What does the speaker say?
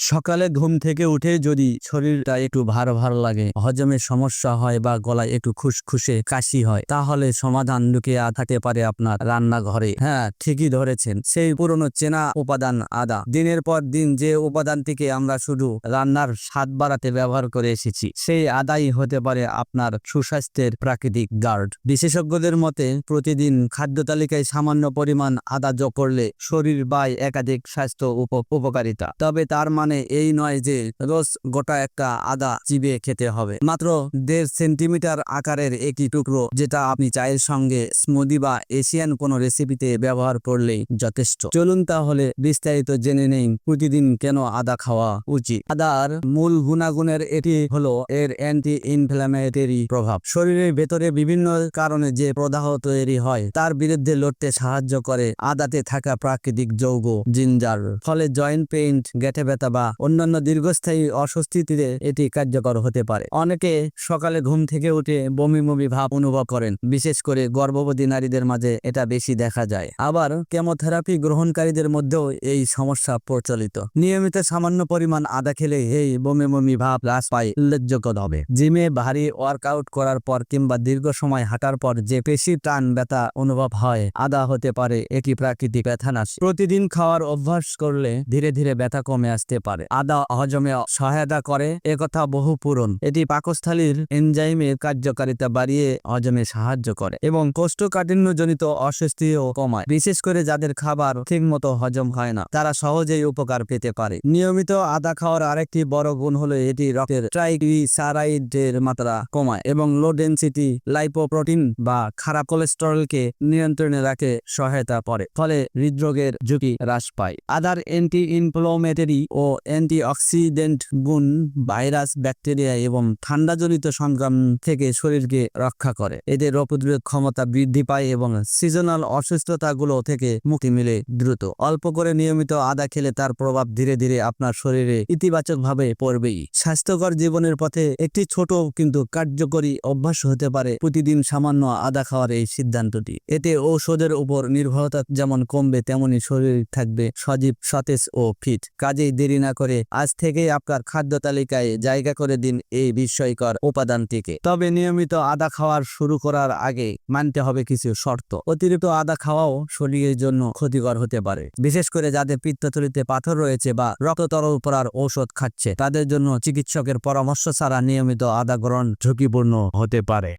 সকালে ঘুম থেকে উঠে যদি শরীরটা একটু ভার ভার লাগে, হজমের সমস্যা হয় বা গলায় একটু খুসখুসে কাশি হয়, তাহলে সমাধান লুকিয়ে থাকতে পারে আপনার রান্নাঘরে। হ্যাঁ, ঠিকই ধরেছেন, সেই পুরনো চেনা উপাদান আদা। দিনের পর দিন যে উপাদানটিকে আমরা শুধু রান্নার স্বাদ বাড়াতে ব্যবহার করে এসেছি, সেই আদাই হতে পারে আপনার সুস্বাস্থ্যের প্রাকৃতিক গার্ড। বিশেষজ্ঞদের মতে প্রতিদিন খাদ্য তালিকায় সামান্য পরিমাণ আদা যোগ করলে শরীর পায় একাধিক স্বাস্থ্য উপকারিতা। তবে তার মানে এই নয় যে রোজ গোটা একটা আদা চিবিয়ে খেতে হবে। মাত্র 1.5 সেন্টিমিটার আকারের একটি টুকরো, যেটা আপনি চায়ের সঙ্গে, স্মুদি বা এশিয়ান কোনো রেসিপিতে ব্যবহার করলেই যথেষ্ট। চলুন তাহলে বিস্তারিত জেনে নেই প্রতিদিন কেন আদা খাওয়া উচিত। আদার মূল গুণাগুণের এটি হলো এর অ্যান্টি ইনফ্ল্যামেটরি প্রভাব। শরীরের ভেতরে বিভিন্ন কারণে যে প্রদাহ তৈরি হয় তার বিরুদ্ধে লড়তে সাহায্য করে আদাতে থাকা প্রাকৃতিক যৌগ জিঞ্জার। ফলে জয়েন্ট পেইন, গেঁটে ব্যথা বা অন্যান্য দীর্ঘস্থায়ী অস্বস্তিতে এটি কার্যকর হতে পারে। অনেকে সকালে ঘুম থেকে উঠে বমি বমি ভাব অনুভব করেন, বিশেষ করে গর্ভবতী নারীদের মাঝে এটা বেশি দেখা যায়। আবার কেমোথেরাপি গ্রহণকারীদের মধ্যেও এই সমস্যা প্রচলিত। নিয়মিত সামান্য পরিমাণ আদা খেলে এই বমি বমি ভাব হ্রাস পায় উল্লেখযোগ্য হবে। জিমে ভারী ওয়ার্কআউট করার পর কিংবা দীর্ঘ সময় হাঁটার পর যে পেশি টান ব্যথা অনুভব হয়, আদা হতে পারে এটি প্রাকৃতিক ব্যথানাশক। প্রতিদিন খাওয়ার অভ্যাস করলে ধীরে ধীরে ব্যথা কমে আসতে পারে। আদা হজমে সহায়তা করে, একথা বহু পুরন। এটি পাকস্থলীর এনজাইমের কার্যকারিতা বাড়িয়ে হজমে সাহায্য করে এবং কোষ্ঠকাঠিন্যজনিত অস্বস্তিও কমায়। বিশেষ করে যাদের খাবার ঠিকমতো হজম হয় না, তারা সহজেই উপকার পেতে পারে। নিয়মিত আদা খাওয়ার আরেকটি বড় গুণ হলো এটি রক্তের ট্রাইগ্লিসারাইডের মাত্রা কমায় এবং লো ডেনসিটি লাইপোপ্রোটিন বা খারাপ কোলেস্টেরলকে নিয়ন্ত্রণে রাখে সহায়তা করে। ফলে হৃদরোগের ঝুঁকি হ্রাস পায়। আদার অ্যান্টি ইনফ্লামেটরি ও অ্যান্টিঅক্সিডেন্ট গুণ ভাইরাস, ব্যাকটেরিয়া এবং ঠান্ডাজনিত সংক্রমণ থেকে শরীরকে রক্ষা করে। এতে রোগ প্রতিরোধ ক্ষমতা বৃদ্ধি পায় এবং সিজনাল অসুস্থতাগুলো থেকে মুক্তি মিলে দ্রুত। অল্প করে নিয়মিত আদা খেলে তার প্রভাব ধীরে ধীরে আপনার শরীরে ইতিবাচকভাবে পড়বেই। স্বাস্থ্যকর জীবনের পথে একটি ছোট কিন্তু কার্যকরী অভ্যাস হতে পারে প্রতিদিন সামান্য আদা খাওয়ার এই সিদ্ধান্তটি। এতে ঔষধের উপর নির্ভরতা যেমন কমবে, তেমনি শরীর থাকবে সজীব, সতেজ ও ফিট। কাজেই দেরি না করে আজ থেকেই আপনার খাদ্য তালিকায় জায়গা করে দিন এই বিস্ময়কর উপাদানটিকে। তবে নিয়মিত আদা খাওয়ার শুরু করার আগে মানতে হবে কিছু শর্ত। অতিরিক্ত আদা খাওয়াও শরীরের জন্য ক্ষতিকর হতে পারে, বিশেষ করে যাদের পিত্তথলিতে পাথর রয়েছে বা রক্ত তরল করার ঔষধ খাচ্ছে। তাদের জন্য চিকিৎসকের পরামর্শ ছাড়া নিয়মিত আদা গ্রহণ ঝুঁকিপূর্ণ হতে পারে।